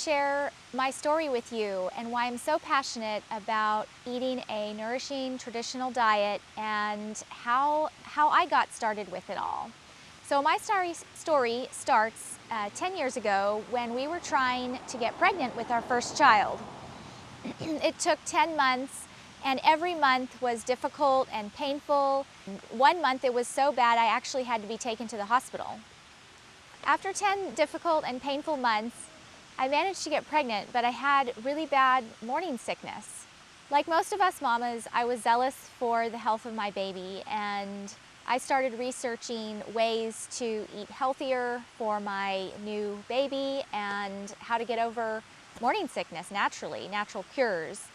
share my story with you and why I'm so passionate about eating a nourishing traditional diet and how I got started with it all. So my story starts 10 years ago when we were trying to get pregnant with our first child. It took 10 months and every month was difficult and painful. One month it was so bad I actually had to be taken to the hospital. After 10 difficult and painful months, I managed to get pregnant, but I had really bad morning sickness. Like most of us mamas, I was zealous for the health of my baby, and I started researching ways to eat healthier for my new baby and how to get over morning sickness naturally, natural cures.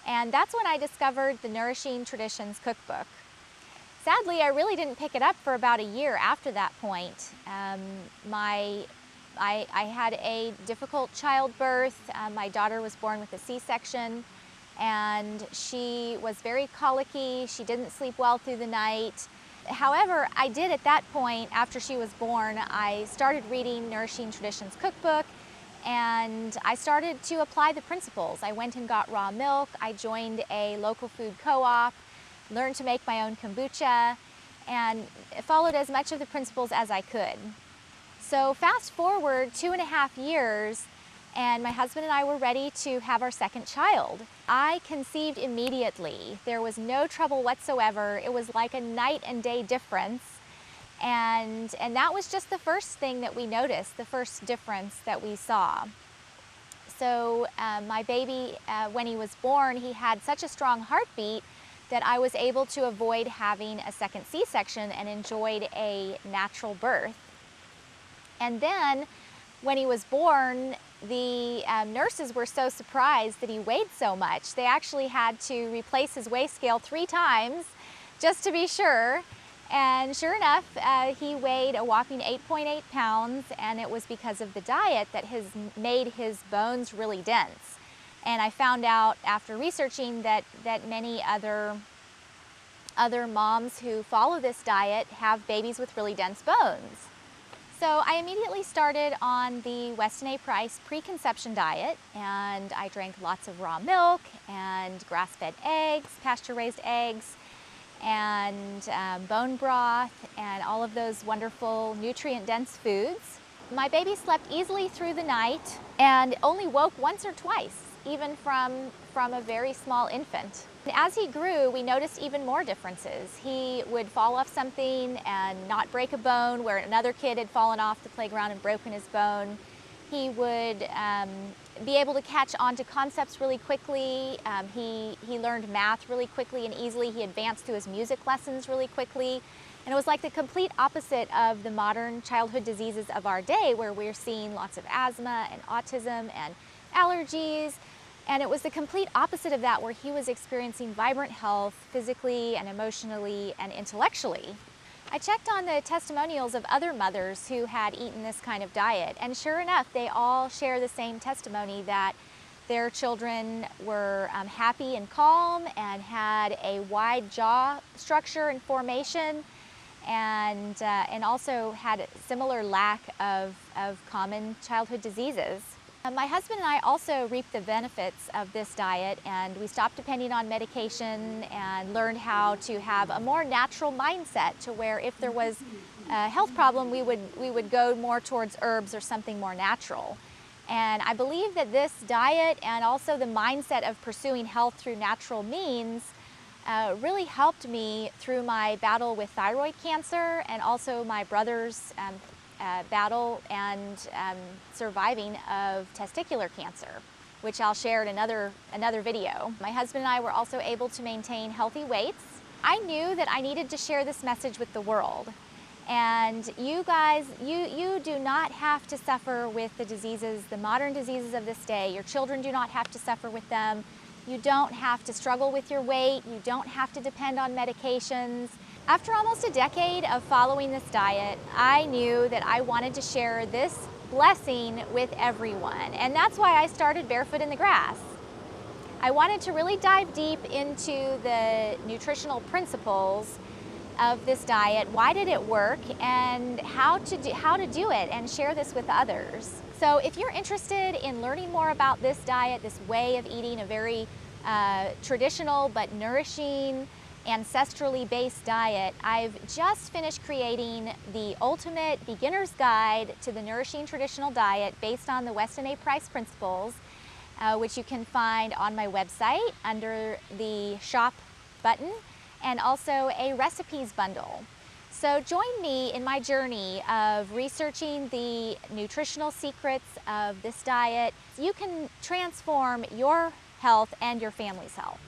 And that's when I discovered the Nourishing Traditions cookbook. Sadly, I really didn't pick it up for about a year after that point. I had a difficult childbirth. My daughter was born with a C-section, and she was very colicky. She didn't sleep well through the night. However, I did at that point, after she was born, I started reading Nourishing Traditions cookbook, and I started to apply the principles. I went and got raw milk. I joined a local food co-op, learned to make my own kombucha, and followed as much of the principles as I could. So fast forward 2.5 years, and my husband and I were ready to have our second child. I conceived immediately. There was no trouble whatsoever. It was like a night and day difference. And that was just the first thing that we noticed, the first difference that we saw. So my baby, when he was born, he had such a strong heartbeat that I was able to avoid having a second C-section and enjoyed a natural birth. And then when he was born, the nurses were so surprised that he weighed so much. They actually had to replace his weigh scale 3 times just to be sure. And sure enough, he weighed a whopping 8.8 pounds, and it was because of the diet that has made his bones really dense. And I found out after researching that many other moms who follow this diet have babies with really dense bones. So I immediately started on the Weston A Price preconception diet, and I drank lots of raw milk and grass-fed eggs, pasture-raised eggs, and bone broth, and all of those wonderful nutrient-dense foods. My baby slept easily through the night and only woke once or twice, even from a very small infant. As he grew, we noticed even more differences. He would fall off something and not break a bone where another kid had fallen off the playground and broken his bone. He would be able to catch on to concepts really quickly. He learned math really quickly and easily. He advanced through his music lessons really quickly. And it was like the complete opposite of the modern childhood diseases of our day, where we're seeing lots of asthma and autism and allergies. And it was the complete opposite of that, where he was experiencing vibrant health physically and emotionally and intellectually. I checked on the testimonials of other mothers who had eaten this kind of diet, and sure enough, they all share the same testimony, that their children were happy and calm and had a wide jaw structure and formation, and also had a similar lack of common childhood diseases. My husband and I also reaped the benefits of this diet, and we stopped depending on medication and learned how to have a more natural mindset, to where if there was a health problem, we would go more towards herbs or something more natural. And I believe that this diet and also the mindset of pursuing health through natural means really helped me through my battle with thyroid cancer, and also my brother's battle and surviving of testicular cancer, which I'll share in another video. My husband and I were also able to maintain healthy weights. I knew that I needed to share this message with the world. And you guys, you do not have to suffer with the diseases, the modern diseases of this day. Your children do not have to suffer with them. You don't have to struggle with your weight. You don't have to depend on medications. After almost a decade of following this diet, I knew that I wanted to share this blessing with everyone. And that's why I started Barefoot in the Grass. I wanted to really dive deep into the nutritional principles of this diet, why did it work, and how to do it, and share this with others. So if you're interested in learning more about this diet, this way of eating a very traditional but nourishing, ancestrally based diet, I've just finished creating the ultimate beginner's guide to the nourishing traditional diet based on the Weston A Price principles, which you can find on my website under the shop button, and also a recipes bundle. So join me in my journey of researching the nutritional secrets of this diet. You can transform your health and your family's health.